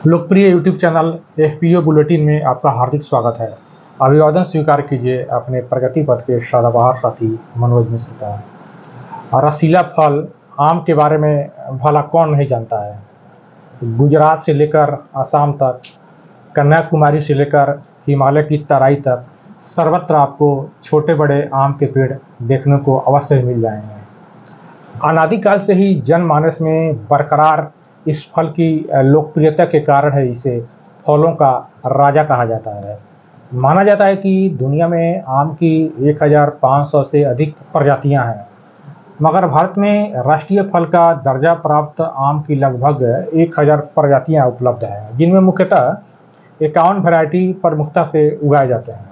लोकप्रिय YouTube channel FPO bulletin में आपका हार्दिक स्वागत है। अभिवादन स्वीकार कीजिए अपने प्रगति पथ के सदाबहार साथी मनोज मिश्र का। रसीला फल आम के बारे में भला कौन नहीं जानता है। गुजरात से लेकर असम तक, कन्याकुमारी से लेकर हिमालय की तराई तक सर्वत्र आपको छोटे बड़े आम के पेड़ देखने को अवश्य मिल जाएंगे। अनादिकाल से ही जनमानस में बरकरार इस फल की लोकप्रियता के कारण है इसे फलों का राजा कहा जाता है। माना जाता है कि दुनिया में आम की 1500 से अधिक प्रजातियां हैं, मगर भारत में राष्ट्रीय फल का दर्जा प्राप्त आम की लगभग 1000 प्रजातियां उपलब्ध हैं, जिनमें मुख्यतः 51 वैरायटी प्रमुखता से उगाए जाते हैं।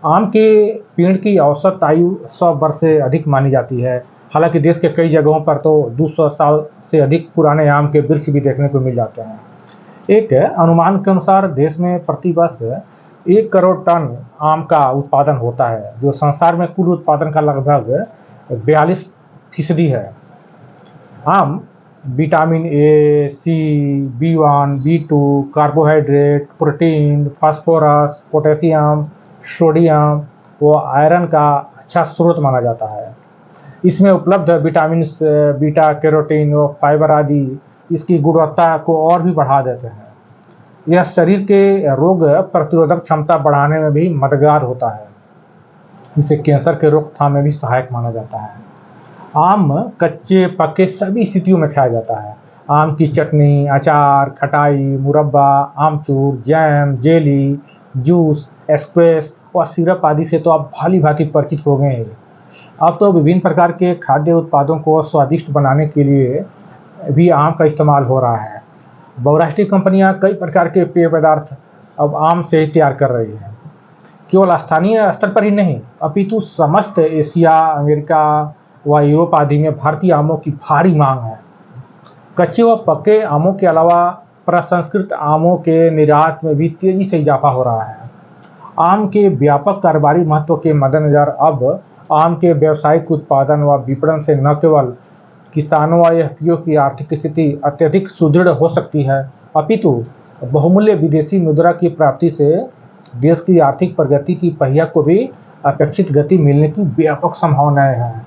आम के पेड़ की औसत आयु 100 वर्ष से अधिक मानी जाती है। हालांकि देश के कई जगहों पर तो 200 साल से अधिक पुराने आम के वृक्ष भी देखने को मिल जाते हैं। एक अनुमान के अनुसार देश में प्रति वर्ष 1 करोड़ टन आम का उत्पादन होता है, जो संसार में कुल उत्पादन का लगभग 42% है। आम vitamin A, C, B1, B2, carbohydrate, protein, phosphorus, potassium, sodium व आयरन का अच्छा स्रोत माना जाता है। इसमें उपलब्ध विटामिन बीटा कैरोटीन व फाइबर आदि इसकी गुणवत्ता को और भी बढ़ा देते हैं। यह शरीर के रोग प्रतिरोधक क्षमता बढ़ाने में भी मददगार होता है। इसे कैंसर के रोकथाम में भी सहायक माना जाता है। आम कच्चे पके सभी स्थितियों में खाया जाता है। आम की चटनी, अचार, खटाई, मुरब्बा, आमचूर, जैम, जेली, जूस, स्क्वैश और सिरप आदि से तो आप भली भांति परिचित हो गए हैं। अब तो विभिन्न प्रकार के खाद्य उत्पादों को स्वादिष्ट बनाने के लिए भी आम का इस्तेमाल हो रहा है। बहुराष्ट्रीय कंपनियां कई प्रकार के पेय पदार्थ अब आम से ही तैयार कर रही हैं। केवल स्थानीय स्तर पर ही नहीं, अपितु समस्त एशिया, अमेरिका व यूरोप आदि में भारतीय आमों की भारी मांग है। कच्चे व पके आमों के अलावा प्रसंस्कृत आमों के निर्यात में भी तेजी से इजाफा हो रहा है। आम के व्यापक कारोबारी महत्व के मद्देनजर अब आम के व्यावसायिक उत्पादन व विपणन से न केवल किसानों व एफपीओ की आर्थिक स्थिति अत्यधिक सुदृढ़ हो सकती है, अपितु बहुमूल्य विदेशी मुद्रा की प्राप्ति से देश की आर्थिक प्रगति की पहिया को भी अपेक्षित गति मिलने की व्यापक संभावनाएं हैं।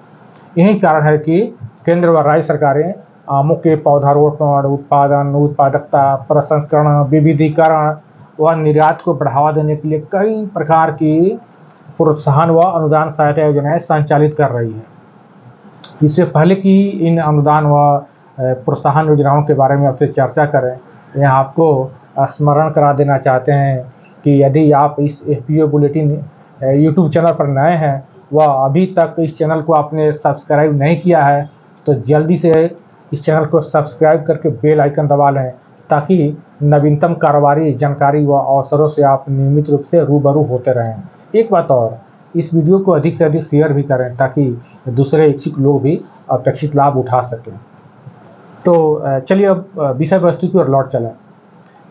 यही कारण है कि केंद्र व राज्य सरकारें आमों के पौधारोपण, उत्पादन, उत्पादकता, प्रसंस्करण, विविधीकरण व निर्यात को बढ़ावा देने के लिए कई प्रकार की प्रोत्साहन व अनुदान सहायता योजनाएं संचालित कर रही है। इससे पहले कि इन अनुदान व प्रोत्साहन योजनाओं के बारे में आपसे चर्चा करें, यहाँ आपको स्मरण करा देना चाहते हैं कि यदि आप इस एफपीओ बुलेटिन यूट्यूब चैनल पर नए हैं व अभी तक इस चैनल को आपने सब्सक्राइब नहीं किया है, तो जल्दी से इस चैनल को सब्सक्राइब करके बेल आइकन दबा लें, ताकि नवीनतम कारोबारी जानकारी व अवसरों से आप नियमित रूप से रूबरू होते रहें। एक बात और, इस वीडियो को अधिक से अधिक शेयर भी करें ताकि दूसरे इच्छुक लोग भी अपेक्षित लाभ उठा सकें। तो चलिए अब विषय वस्तु की ओर लौट चलें।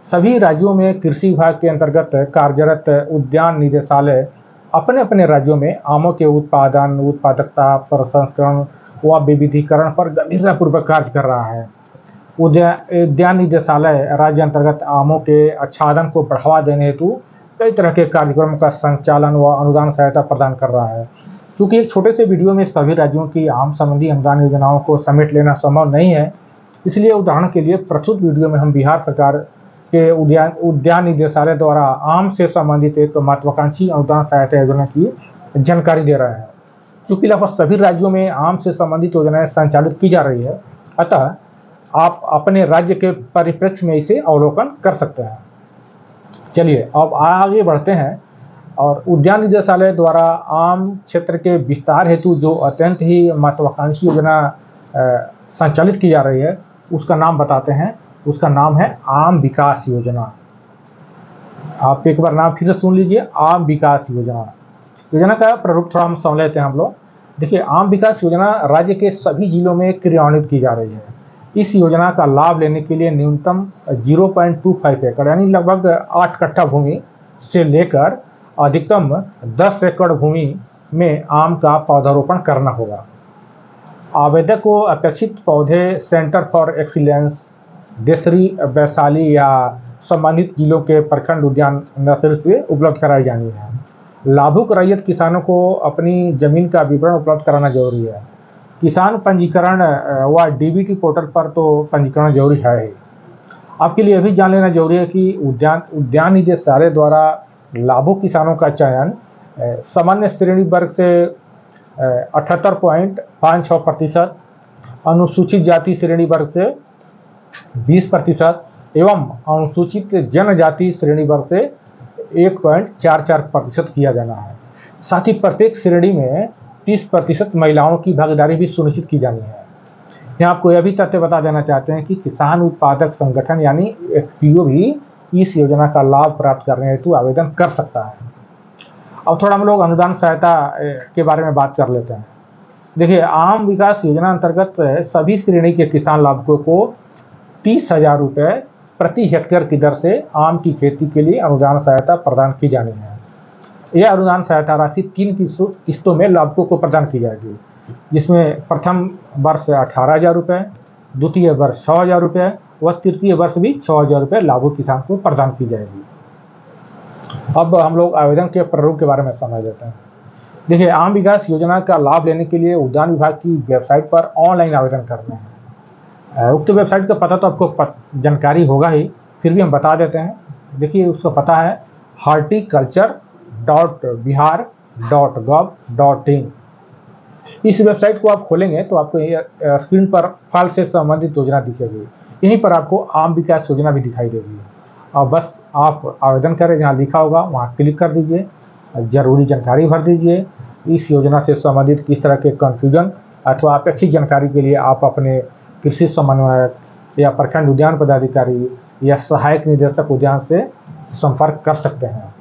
सभी राज्यों में कृषि विभाग के अंतर्गत कार्यरत उद्यान निदेशालय अपने अपने राज्यों में आमों के उत्पादन, उत्पादकता, प्रसंस्करण व विविधीकरण पर गंभीरतापूर्वक कार्य कर रहा है। उद्यान निदेशालय राज्य अंतर्गत आमों के आच्छादन को बढ़ावा देने हेतु कई तरह के कार्यक्रमों का संचालन व अनुदान सहायता प्रदान कर रहा है। चूंकि एक छोटे से वीडियो में सभी राज्यों की आम संबंधी अनुदान योजनाओं को समेट लेना संभव नहीं है, इसलिए उदाहरण के लिए प्रस्तुत वीडियो में हम बिहार सरकार के उद्यान निदेशालय द्वारा आम से संबंधित एक महत्वाकांक्षी अनुदान सहायता योजना की जानकारी दे रहे हैं। चूंकि लगभग सभी राज्यों में आम से संबंधित योजनाएं संचालित की जा रही है, अतः आप अपने राज्य के परिप्रेक्ष्य में इसे अवलोकन कर सकते हैं। चलिए अब आगे बढ़ते हैं और उद्यान निदेशालय द्वारा आम क्षेत्र के विस्तार हेतु जो अत्यंत ही महत्वाकांक्षी योजना संचालित की जा रही है, उसका नाम बताते हैं। उसका नाम है आम विकास योजना। आप एक बार नाम फिर से सुन लीजिए, आम विकास योजना। योजना का प्रारूप थोड़ा हम समझ लेते हैं हम लोग। देखिए, आम विकास योजना राज्य के सभी जिलों में क्रियान्वित की जा रही है। इस योजना का लाभ लेने के लिए न्यूनतम 0.25 एकड़ यानी लगभग 8 कट्ठा भूमि से लेकर अधिकतम 10 एकड़ भूमि में आम का पौधारोपण करना होगा। आवेदक को अपेक्षित पौधे centre for excellence, Desari Vaishali या संबंधित जिलों के प्रखंड उद्यान नर्सरी से उपलब्ध कराई जानी है। लाभुक रैयत किसानों को अपनी जमीन का विवरण उपलब्ध कराना जरूरी है। किसान पंजीकरण व डीबीटी पोर्टल पर तो पंजीकरण जरूरी है ही। आपके लिए यह भी जान लेना जरूरी है कि उद्यान निदेशालय द्वारा लाभुक किसानों का चयन सामान्य श्रेणी वर्ग से 78.56%, अनुसूचित जाति श्रेणी वर्ग से 20% एवं अनुसूचित जनजाति श्रेणी वर्ग से 1.44% किया जाना है। साथ ही प्रत्येक श्रेणी में 30% महिलाओं की भागीदारी भी सुनिश्चित की जानी है। यहाँ आपको यह भी तथ्य बता देना चाहते हैं कि किसान उत्पादक संगठन यानी एफपीओ भी इस योजना का लाभ प्राप्त करने हेतु आवेदन कर सकता है। अब थोड़ा हम लोग अनुदान सहायता के बारे में बात कर लेते हैं। देखिए, आम विकास योजना अंतर्गत सभी श्रेणी के किसान लाभुकों को 30,000 रुपये प्रति हेक्टेयर की दर से आम की खेती के लिए अनुदान सहायता प्रदान की जानी है। यह अनुदान सहायता राशि 3 किस्तों में लाभुकों को प्रदान की जाएगी, जिसमें प्रथम वर्ष 18,000 रुपये, द्वितीय वर्ष 6,000 रुपये व तृतीय वर्ष भी 6,000 रुपये लाभुक किसान को प्रदान की जाएगी। अब हम लोग आवेदन के प्रारूप के बारे में समझ लेते हैं। देखिए, आम विकास योजना का लाभ लेने के लिए उद्यान विभाग की वेबसाइट पर ऑनलाइन आवेदन करना है। उक्त वेबसाइट का पता तो आपको जानकारी होगा ही, फिर भी हम बता देते हैं। देखिए, उसका पता है horticulture.bihar.gov.in। इस वेबसाइट को आप खोलेंगे तो आपको स्क्रीन पर फल से संबंधित योजना दिखेगी। यहीं पर आपको आम विकास योजना भी दिखाई देगी। और बस आप आवेदन करें, जहाँ लिखा होगा वहाँ क्लिक कर दीजिए, जरूरी जानकारी भर दीजिए। इस योजना से संबंधित किस तरह के कन्फ्यूजन अथवा अपेक्षित जानकारी के लिए आप अपने कृषि समन्वयक या प्रखंड उद्यान पदाधिकारी या सहायक निदेशक उद्यान से संपर्क कर सकते हैं।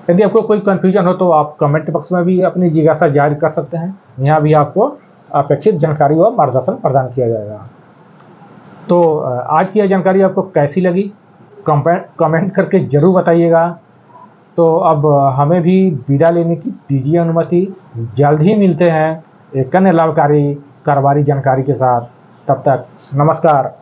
यदि आपको कोई कन्फ्यूजन हो तो आप कमेंट बॉक्स में भी अपनी जिज्ञासा जाहिर कर सकते हैं। यहाँ भी आपको अपेक्षित जानकारी और मार्गदर्शन प्रदान किया जाएगा। तो आज की यह जानकारी आपको कैसी लगी, कमेंट करके जरूर बताइएगा। तो अब हमें भी विदा लेने की दीजिए अनुमति। जल्द ही मिलते हैं एक अन्य लाभकारी कारोबारी जानकारी के साथ। तब तक नमस्कार।